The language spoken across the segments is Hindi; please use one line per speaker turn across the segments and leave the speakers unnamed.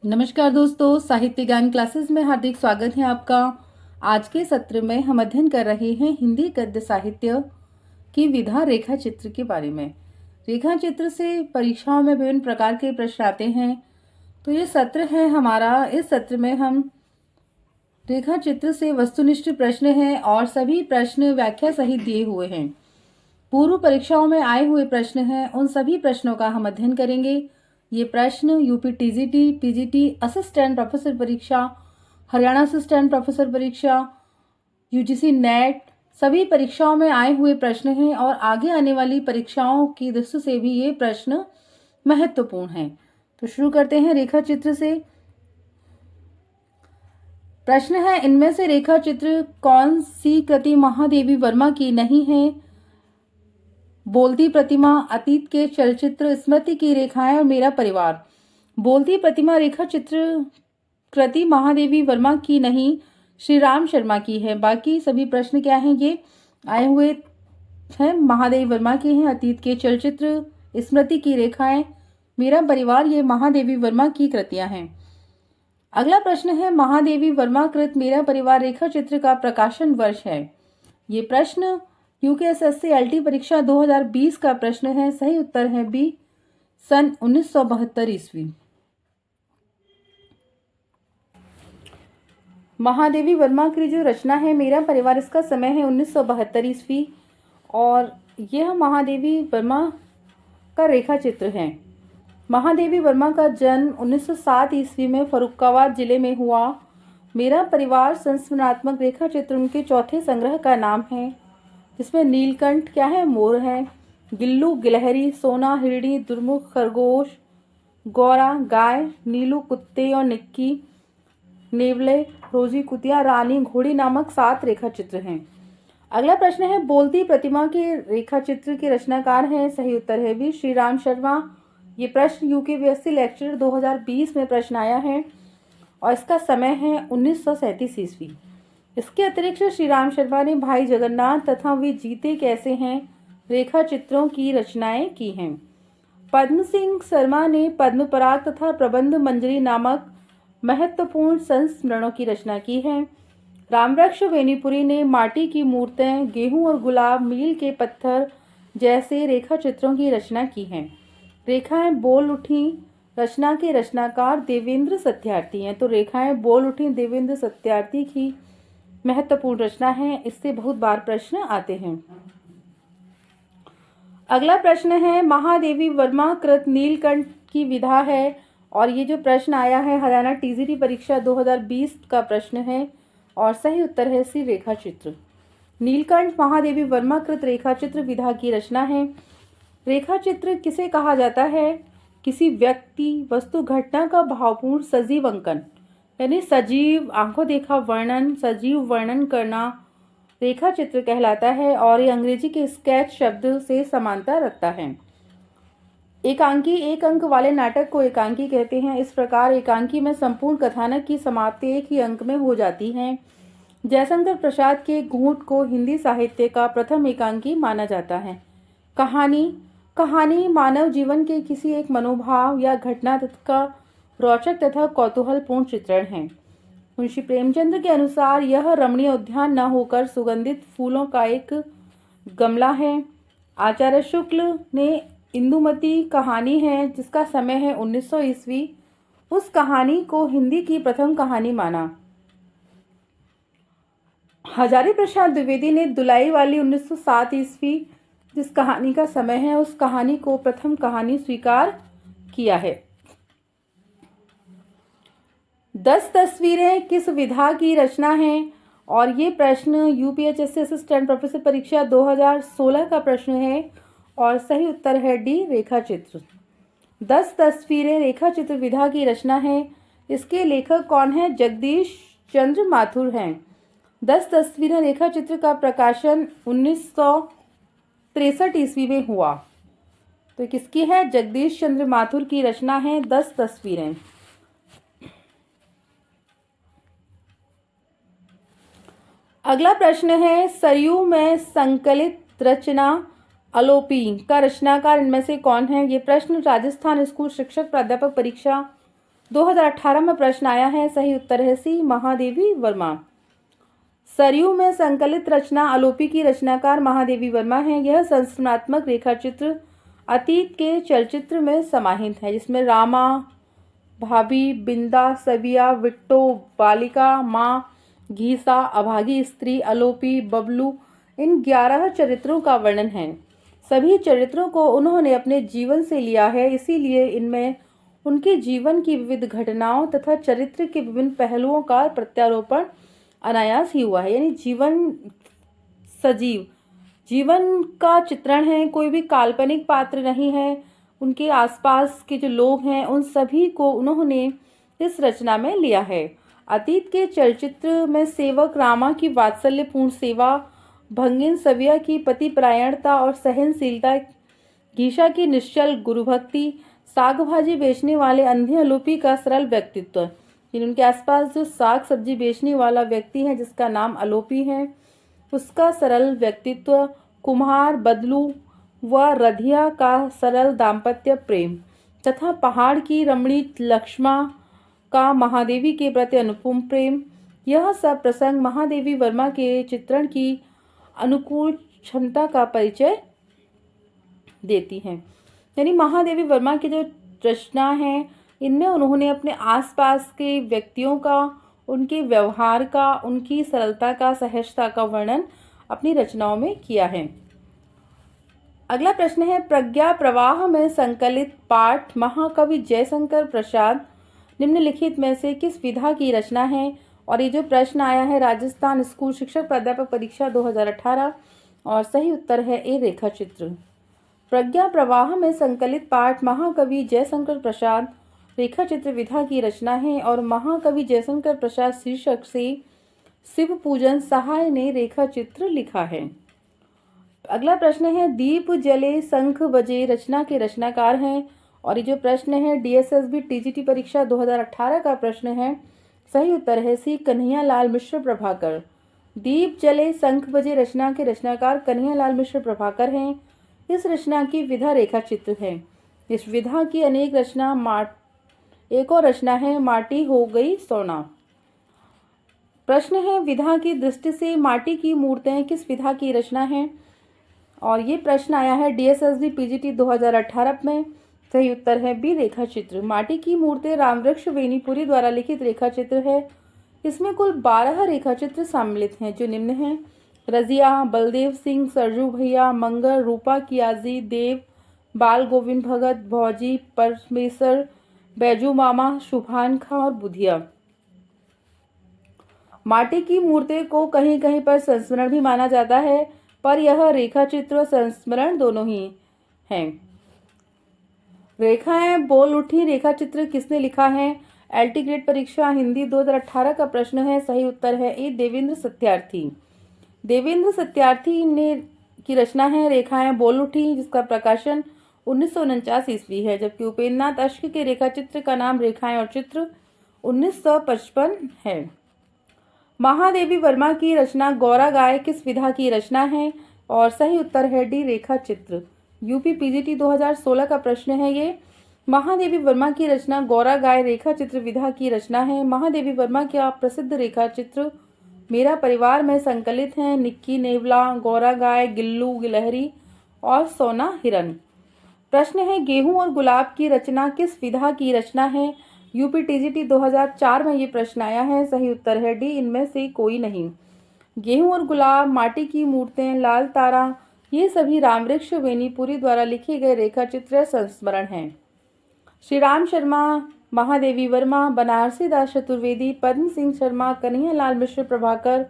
नमस्कार दोस्तों, साहित्य ज्ञान क्लासेस में हार्दिक स्वागत है आपका। आज के सत्र में हम अध्ययन कर रहे हैं हिंदी गद्य साहित्य की विधा रेखा चित्र के बारे में। रेखा चित्र से परीक्षाओं में विभिन्न प्रकार के प्रश्न आते हैं, तो ये सत्र है हमारा। इस सत्र में हम रेखा चित्र से वस्तुनिष्ठ प्रश्न हैं और सभी प्रश्न व्याख्या सहित दिए हुए हैं। पूर्व परीक्षाओं में आए हुए प्रश्न हैं, उन सभी प्रश्नों का हम अध्ययन करेंगे। ये प्रश्न UP TGT, PGT, assistant professor परीक्षा, हरियाणा असिस्टेंट प्रोफेसर परीक्षा, यूजीसी नेट, सभी परीक्षाओं में आए हुए प्रश्न हैं और आगे आने वाली परीक्षाओं की दृष्टि से भी ये प्रश्न महत्वपूर्ण हैं। तो शुरू करते हैं रेखा चित्र से। प्रश्न है, इनमें से रेखा चित्र कौन सी कृति महादेवी वर्मा की नहीं है? बोलती प्रतिमा, अतीत के चलचित्र, स्मृति की रेखाएं और मेरा परिवार। बोलती प्रतिमा रेखा चित्र कृति महादेवी वर्मा की नहीं, श्री राम शर्मा की है। बाकी सभी प्रश्न क्या हैं, ये आए हुए हैं महादेवी वर्मा के हैं। अतीत के चलचित्र, स्मृति की रेखाएं, मेरा परिवार, ये महादेवी वर्मा की कृतियां हैं। अगला प्रश्न है, महादेवी वर्मा कृत मेरा परिवार रेखा चित्र का प्रकाशन वर्ष है। ये प्रश्न यूकेएसएससी एलटी परीक्षा 2020 का प्रश्न है। सही उत्तर है बी, सन 1972 ईस्वी। महादेवी वर्मा की जो रचना है मेरा परिवार, इसका समय है 1972 ईस्वी और यह महादेवी वर्मा का रेखा चित्र है। महादेवी वर्मा का जन्म 1907 ईस्वी में फर्रुखाबाद जिले में हुआ। मेरा परिवार संस्मरणात्मक रेखा चित्र उनके चौथे संग्रह का नाम है, जिसमें नीलकंठ क्या है, मोर है, गिल्लू गिलहरी, सोना हिरणी, दुर्मुख खरगोश, गौरा गाय, नीलू कुत्ते और निक्की नेवले, रोजी कुतिया, रानी घोड़ी नामक 7 रेखा चित्र हैं। अगला प्रश्न है, बोलती प्रतिमा के रेखा चित्र के रचनाकार हैं। सही उत्तर है बी, श्री राम शर्मा। ये प्रश्न यूकेपीएससी लेक्चर 2020 में प्रश्न आया है और इसका समय है 1937 ईस्वी। इसके अतिरिक्त श्री राम शर्मा ने भाई जगन्नाथ तथा वे जीते कैसे हैं रेखा चित्रों की रचनाएं की हैं। पद्म सिंह शर्मा ने पद्म पराग तथा प्रबंध मंजरी नामक महत्वपूर्ण संस्मरणों की रचना की है। रामवृक्ष वेनीपुरी ने माटी की मूर्तें, गेहूं और गुलाब, मील के पत्थर जैसे रेखा चित्रों की रचना की है। रेखाएं बोल उठी रचना के रचनाकार देवेंद्र सत्यार्थी हैं। तो रेखाएं बोल उठी देवेंद्र सत्यार्थी की महत्वपूर्ण रचना है। इससे बहुत बार प्रश्न आते हैं। अगला प्रश्न है, महादेवी वर्मा कृत नीलकंठ की विधा है और ये जो प्रश्न आया है हरियाणा टीजीटी परीक्षा 2020 का प्रश्न है और सही उत्तर है सी, रेखा चित्र। नीलकंठ महादेवी वर्मा कृत रेखा चित्र विधा की रचना है। रेखा चित्र किसे कहा जाता है? किसी व्यक्ति, वस्तु, घटना का भावपूर्ण सजीव अंकन, यानी सजीव आंखों देखा वर्णन, सजीव वर्णन करना रेखा चित्र कहलाता है और ये अंग्रेजी के स्केच शब्द से समानता रखता है। एकांकी, एक अंक वाले नाटक को एकांकी कहते हैं। इस प्रकार एकांकी में संपूर्ण कथानक की समाप्ति एक ही अंक में हो जाती है। जयशंकर प्रसाद के घूंट को हिंदी साहित्य का प्रथम एकांकी माना जाता है। कहानी, कहानी मानव जीवन के किसी एक मनोभाव या घटना का रोचक तथा कौतूहलपूर्ण चित्रण है। मुंशी प्रेमचंद के अनुसार यह रमणीय उद्यान न होकर सुगंधित फूलों का एक गमला है। आचार्य शुक्ल ने इंदुमती कहानी है जिसका समय है 1900 ईस्वी, उस कहानी को हिंदी की प्रथम कहानी माना। हजारी प्रसाद द्विवेदी ने दुलाई वाली 1907 ईस्वी जिस कहानी का समय है उस कहानी को प्रथम कहानी स्वीकार किया है। 10 तस्वीरें किस विधा की रचना है और ये प्रश्न यूपीएचएससी असिस्टेंट प्रोफेसर परीक्षा 2016 का प्रश्न है और सही उत्तर है डी, रेखा चित्र। 10 तस्वीरें रेखा चित्र विधा की रचना है। इसके लेखक कौन है? जगदीश चंद्र माथुर हैं। 10 तस्वीरें रेखा चित्र का प्रकाशन 1963 ईस्वी में हुआ। तो किसकी है? जगदीश चंद्र माथुर की रचना है 10 तस्वीरें। अगला प्रश्न है, सरयू में संकलित रचना अलोपी का रचनाकार इनमें से कौन है? ये प्रश्न राजस्थान स्कूल शिक्षक प्राध्यापक परीक्षा 2018 में प्रश्न आया है, सही उत्तर है सी, महादेवी वर्मा। सरयू में संकलित रचना आलोपी की रचनाकार महादेवी वर्मा है। यह संस्मरणात्मक रेखाचित्र अतीत के चलचित्र में समाहित है, जिसमें रामा, भाभी, बिंदा, सविया, विट्टो, बालिका, माँ, घीसा, अभागी स्त्री, आलोपी, बबलू, इन 11 चरित्रों का वर्णन है। सभी चरित्रों को उन्होंने अपने जीवन से लिया है, इसीलिए इनमें उनके जीवन की विविध घटनाओं तथा चरित्र के विभिन्न पहलुओं का प्रत्यारोपण अनायास ही हुआ है। यानी जीवन सजीव जीवन का चित्रण है, कोई भी काल्पनिक पात्र नहीं है। उनके आसपास के जो लोग हैं उन सभी को उन्होंने इस रचना में लिया है। अतीत के चलचित्र में सेवक रामा की वात्सल्यपूर्ण सेवा, भंगिन सविया की पतिपरायणता और सहनशीलता, घीसा की निश्चल गुरुभक्ति, साग भाजी बेचने वाले अंधे आलोपी का सरल व्यक्तित्व। उनके आसपास जो साग सब्जी बेचने वाला व्यक्ति है जिसका नाम आलोपी है, उसका सरल व्यक्तित्व, कुम्हार बदलू व रधिया का सरल दाम्पत्य प्रेम तथा पहाड़ की रमणी लक्ष्मा का महादेवी के प्रति अनुपम प्रेम, यह सब प्रसंग महादेवी वर्मा के चित्रण की अनुकूल क्षमता का परिचय देती हैं। यानी महादेवी वर्मा की जो रचना है, इनमें उन्होंने अपने आसपास के व्यक्तियों का, उनके व्यवहार का, उनकी सरलता का, सहजता का वर्णन अपनी रचनाओं में किया है। अगला प्रश्न है, प्रज्ञा प्रवाह में संकलित पाठ महाकवि जयशंकर प्रसाद निम्नलिखित में से किस विधा की रचना है? और ये जो प्रश्न आया है राजस्थान स्कूल शिक्षक प्राध्यापक परीक्षा 2018 और सही उत्तर है ए, रेखा चित्र। प्रज्ञा प्रवाह में संकलित पाठ महाकवि जयशंकर प्रसाद रेखा चित्र विधा की रचना है और महाकवि जयशंकर प्रसाद शीर्षक से शिव पूजन सहाय ने रेखा चित्र लिखा है। अगला प्रश्न है, दीप जले शंख बजे रचना के रचनाकार हैं और ये जो प्रश्न है डीएसएसबी टीजीटी परीक्षा 2018 का प्रश्न है। सही उत्तर है सी, कन्हैयालाल मिश्र प्रभाकर। दीप जले शंख बजे रचना के रचनाकार कन्हैयालाल मिश्र प्रभाकर हैं। इस रचना की विधा रेखा चित्र है। इस विधा की अनेक रचना एक और रचना है माटी हो गई सोना। प्रश्न है, विधा की दृष्टि से माटी की मूर्तें किस विधा की रचना है? और ये प्रश्न आया है डीएसएसबी पीजीटी 2018 में। सही उत्तर है बी, रेखा चित्र। माटी की मूर्तें रामवृक्ष वेनीपुरी द्वारा लिखित रेखा चित्र है। इसमें कुल 12 रेखा चित्र सम्मिलित हैं, जो निम्न हैं: रजिया, बलदेव सिंह, सरजू भैया, मंगल, रूपा कियाजी, देव, बाल गोविंद भगत, भौजी, परमेश्वर, बैजू मामा, शुभान खां और बुधिया। माटी की मूर्ति को कहीं कहीं पर संस्मरण भी माना जाता है, पर यह रेखा चित्र और संस्मरण दोनों ही हैं। रेखाएं बोल उठी रेखा चित्र किसने लिखा है? एलटी ग्रेड परीक्षा हिंदी 2018 का प्रश्न है। सही उत्तर है ए, देवेंद्र सत्यार्थी। देवेंद्र सत्यार्थी ने की रचना है रेखाएं बोल उठी, जिसका प्रकाशन 1949 ईस्वी है, जबकि उपेंद्रनाथ अश्क के रेखा चित्र का नाम रेखाएं और चित्र 1955 है। महादेवी वर्मा की रचना गौरा गाय किस विधा की रचना है? और सही उत्तर है डी, रेखा चित्र। यूपी पीजीटी 2016 का प्रश्न है ये। महादेवी वर्मा की रचना गौरा गाय रेखा चित्र विधा की रचना है। महादेवी वर्मा का प्रसिद्ध रेखा चित्र मेरा परिवार में संकलित हैं निक्की नेवला, गौरा गाय, गिल्लू गिलहरी और सोना हिरन। प्रश्न है, गेहूं और गुलाब की रचना किस विधा की रचना है? यूपी टीजीटी 2004 में ये प्रश्न आया है। सही उत्तर है डी, इनमें से कोई नहीं। गेहूं और गुलाब, माटी की मूर्तें, लाल तारा, ये सभी रामवृक्ष वेनीपुरी द्वारा लिखे गए रेखा चित्र संस्मरण हैं। श्री राम शर्मा, महादेवी वर्मा, बनारसी दास चतुर्वेदी, पद्म सिंह शर्मा, कन्हैयालाल मिश्र प्रभाकर,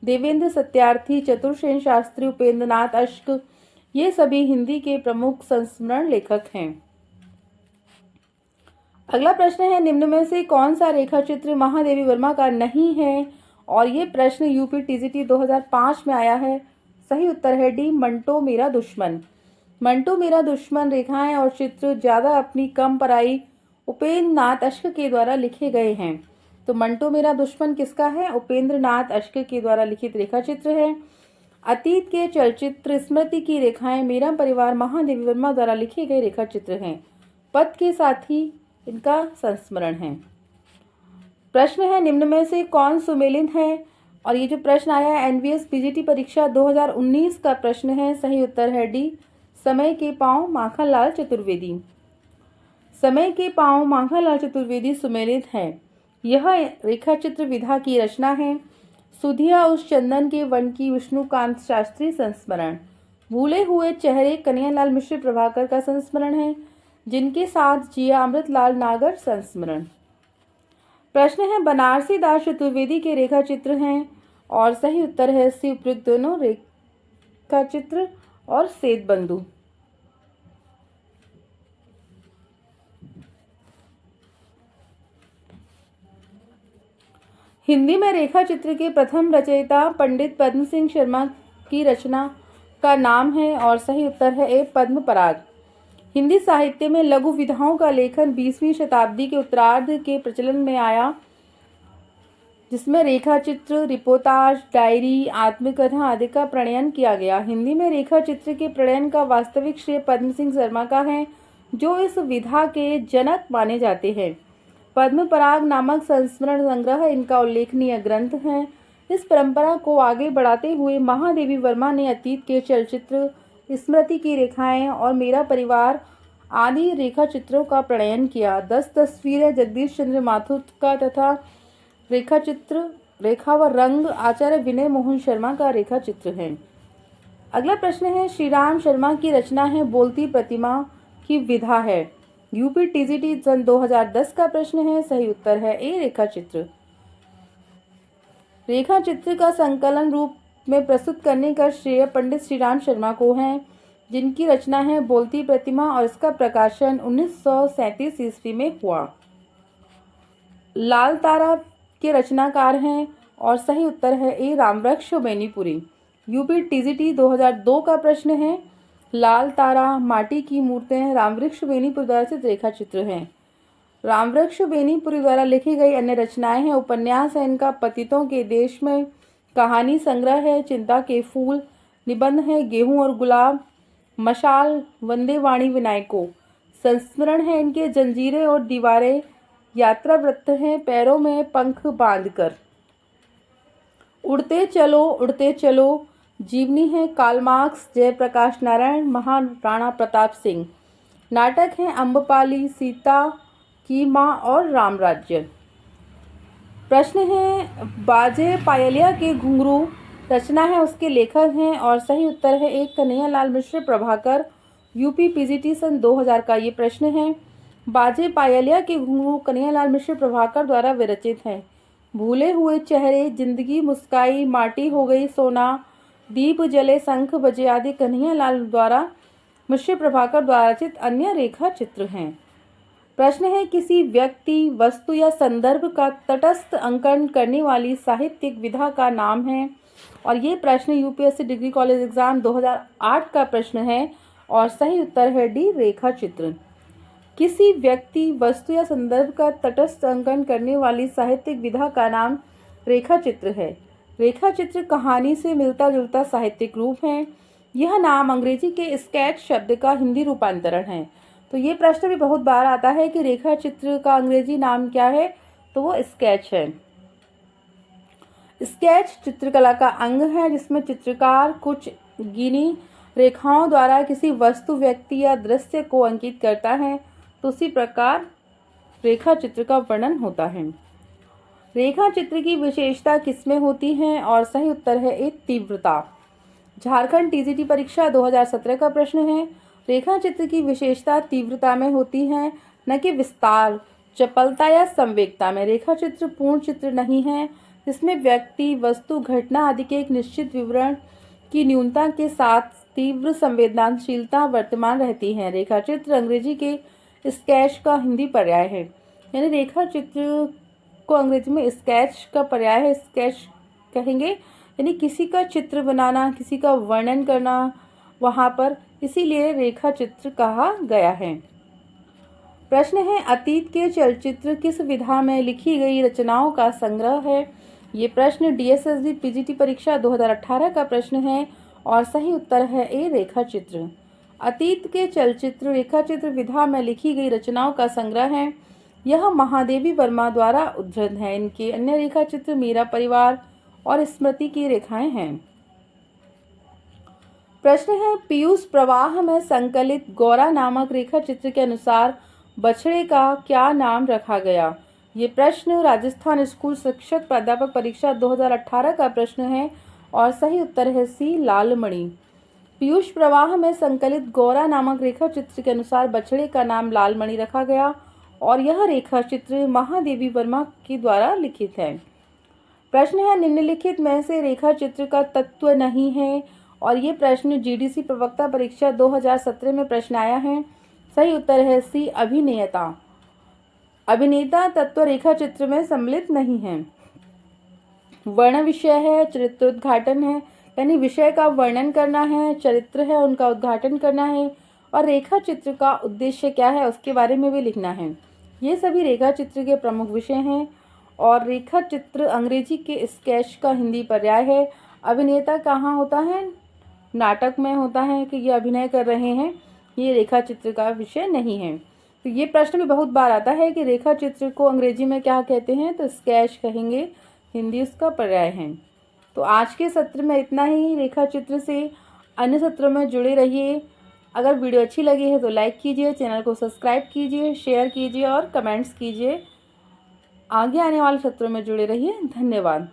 देवेंद्र सत्यार्थी, चतुर्सेन शास्त्री, उपेंद्रनाथ अश्क, ये सभी हिंदी के प्रमुख संस्मरण लेखक हैं। अगला प्रश्न है, निम्न में से कौन सा रेखा चित्र महादेवी वर्मा का नहीं है? और ये प्रश्न यूपी टीजीटी 2005 में आया है। सही उत्तर है डी, मंटो मेरा दुश्मन। मंटो मेरा दुश्मन रेखाएं और चित्र ज्यादा अपनी कम पराई उपेंद्रनाथ अश्क के द्वारा लिखे गए हैं। तो मंटो मेरा दुश्मन किसका है? उपेंद्रनाथ अश्क के द्वारा लिखित रेखा चित्र है। अतीत के चलचित्र स्मृति की रेखाएं मेरा परिवार महादेवी वर्मा द्वारा लिखे गए रेखा चित्र हैं। पद के साथी इनका संस्मरण है। प्रश्न है निम्न में से कौन सुमेलित है, और ये जो प्रश्न आया है एनवीएस पीजीटी परीक्षा 2019 का प्रश्न है। सही उत्तर है डी, समय के पाँव माखनलाल चतुर्वेदी। समय के पाँव माखनलाल चतुर्वेदी सुमेलित है। यह रेखाचित्र विधा की रचना है। सुधिया उस चंदन के वन की विष्णुकांत शास्त्री संस्मरण। भूले हुए चेहरे कन्हैयालाल मिश्र प्रभाकर का संस्मरण है। जिनके साथ जिया अमृतलाल नागर संस्मरण। प्रश्न है बनारसी दास चतुर्वेदी के रेखा चित्र हैं, और सही उत्तर है सी उपयुक्त दोनों रेखा चित्र और सेत बंधु। हिंदी में रेखा चित्र के प्रथम रचयिता पंडित पद्म सिंह शर्मा की रचना का नाम है, और सही उत्तर है ए पद्म पराग। हिंदी साहित्य में लघु विधाओं का लेखन 20वीं शताब्दी के उत्तरार्ध के प्रचलन में आया, जिसमें रेखा चित्र, रिपोर्टाज, डायरी, आत्मकथा आदि का प्रणयन किया गया। हिंदी में रेखा चित्र के प्रणयन का वास्तविक श्रेय पद्म सिंह शर्मा का है, जो इस विधा के जनक माने जाते हैं। पद्म पराग नामक संस्मरण संग्रह इनका उल्लेखनीय ग्रंथ है। इस परंपरा को आगे बढ़ाते हुए महादेवी वर्मा ने अतीत के चलचित्र, स्मृति की रेखाएं और मेरा परिवार आदि रेखा चित्रों का प्रणयन किया। 10 तस्वीरें जगदीश चंद्र माथुर का तथा रेखा चित्र, रेखा व रंग आचार्य विनय मोहन शर्मा का रेखा चित्र है। अगला प्रश्न है श्रीराम शर्मा की रचना है बोलती प्रतिमा की विधा है। यूपी टीजीटी सन 2010 का प्रश्न है। सही उत्तर है ए रेखा चित्र। रेखा चित्र का संकलन रूप में प्रस्तुत करने का श्रेय पंडित श्रीराम शर्मा को है, जिनकी रचना है बोलती प्रतिमा, और इसका प्रकाशन 1937 ईस्वी में हुआ। लाल तारा के रचनाकार हैं, और सही उत्तर है ए रामवृक्ष बेनीपुरी। यूपी टीजीटी 2002 का प्रश्न है। लाल तारा, माटी की मूर्तें रामवृक्ष बेनीपुरी द्वारा रचित रेखा चित्र हैं। रामवृक्ष बेनीपुरी द्वारा लिखी गई अन्य रचनाएं हैं उपन्यास है इनका पतितों के देश में, कहानी संग्रह है चिंता के फूल, निबंध है गेहूं और गुलाब, मशाल, वंदे वाणी विनायको, संस्मरण है इनके जंजीरें और दीवारें, यात्रा वृत्त है पैरों में पंख बांधकर, उड़ते चलो, जीवनी है कार्ल मार्क्स, जयप्रकाश नारायण, महाराणा प्रताप सिंह। नाटक है अम्बपाली, सीता की माँ और रामराज्य। प्रश्न है बाजे पायलिया के घुंघरू रचना है उसके लेखक हैं, और सही उत्तर है एक कन्हैयालाल मिश्र प्रभाकर। यूपी पीजीटी सन 2000 का ये प्रश्न है। बाजे पायलिया के घुंघरू कन्हैयालाल मिश्र प्रभाकर द्वारा विरचित है। भूले हुए चेहरे, जिंदगी मुस्काई, माटी हो गई सोना, दीप जले, शंख बजे आदि कन्हैयालाल द्वारा मिश्र प्रभाकर द्वारा रचित अन्य रेखा चित्र हैं। प्रश्न है किसी व्यक्ति, वस्तु या संदर्भ का तटस्थ अंकन करने वाली साहित्यिक विधा का नाम है, और ये प्रश्न यूपीएससी डिग्री कॉलेज एग्जाम 2008 का प्रश्न है, और सही उत्तर है डी रेखा चित्र। किसी व्यक्ति, वस्तु या संदर्भ का तटस्थ अंकन करने वाली साहित्यिक विधा का नाम रेखा चित्र है। रेखा चित्र कहानी से मिलता जुलता साहित्यिक रूप है। यह नाम अंग्रेजी के स्केच शब्द का हिंदी रूपांतरण है। तो ये प्रश्न भी बहुत बार आता है कि रेखा चित्र का अंग्रेजी नाम क्या है, तो वो स्केच है। स्केच चित्रकला का अंग है जिसमें चित्रकार कुछ गिनी रेखाओं द्वारा किसी वस्तु, व्यक्ति या दृश्य को अंकित करता है, तो उसी प्रकार रेखा चित्र का वर्णन होता है। रेखा चित्र की विशेषता किसमें होती है, और सही उत्तर है एक तीव्रता। झारखंड टीजीटी परीक्षा 2017 का प्रश्न है। रेखा चित्र की विशेषता तीव्रता में होती है, न कि विस्तार, चपलता या संवेगता में। रेखा चित्र पूर्ण चित्र नहीं है, जिसमें व्यक्ति, वस्तु, घटना आदि के एक निश्चित विवरण की न्यूनता के साथ तीव्र संवेदनशीलता वर्तमान रहती है। रेखा चित्र अंग्रेजी के स्केच का हिंदी पर्याय है, यानी रेखा चित्र को अंग्रेजी में स्केच का पर्याय है, स्केच कहेंगे, यानी किसी का चित्र बनाना, किसी का वर्णन करना वहाँ पर, इसीलिए रेखा चित्र कहा गया है। प्रश्न है अतीत के चलचित्र किस विधा में लिखी गई रचनाओं का संग्रह है। ये प्रश्न डीएसएसबी पीजीटी परीक्षा 2018 का प्रश्न है, और सही उत्तर है ए रेखा चित्र। अतीत के चलचित्र रेखा चित्र विधा में लिखी गई रचनाओं का संग्रह है। यह महादेवी वर्मा द्वारा उद्धृत है। इनके अन्य रेखा चित्र मेरा परिवार और स्मृति की रेखाएं हैं। प्रश्न है, पीयूष प्रवाह में संकलित गौरा नामक रेखा चित्र के अनुसार बछड़े का क्या नाम रखा गया? ये प्रश्न राजस्थान स्कूल शिक्षक प्राध्यापक परीक्षा 2018 का प्रश्न है और सही उत्तर है सी, लालमणि। पीयूष प्रवाह में संकलित गौरा नामक रेखा चित्र के अनुसार बछड़े का नाम लालमणि रखा गया और यह रेखा चित्र महादेवी वर्मा के द्वारा लिखित है। प्रश्न है, निम्नलिखित में से रेखा चित्र का तत्व नहीं है और ये प्रश्न जीडीसी प्रवक्ता परीक्षा 2017 में प्रश्न आया है। सही उत्तर है सी, अभिनेता। अभिनेता तत्व रेखा चित्र में सम्मिलित नहीं है। वर्ण विषय है, चरित्र उद्घाटन है, यानी विषय का वर्णन करना है, चरित्र है उनका उद्घाटन करना है और रेखा चित्र का उद्देश्य क्या है उसके बारे में भी लिखना है। ये सभी रेखा चित्र के प्रमुख विषय हैं और रेखा चित्र अंग्रेजी के स्केच का हिंदी पर्याय है। अभिनेता कहाँ होता है? नाटक में होता है कि ये अभिनय कर रहे हैं, ये रेखा चित्र का विषय नहीं है। तो ये प्रश्न भी बहुत बार आता है कि रेखा चित्र को अंग्रेजी में क्या कहते हैं, तो स्केच कहेंगे, हिंदी उसका पर्याय है। तो आज के सत्र में इतना ही। रेखा चित्र से अन्य सत्रों में जुड़े रहिए। अगर वीडियो अच्छी लगी है तो लाइक कीजिए, चैनल को सब्सक्राइब कीजिए, शेयर कीजिए और कमेंट्स कीजिए। आगे आने वाले सत्रों में जुड़े रहिए। धन्यवाद।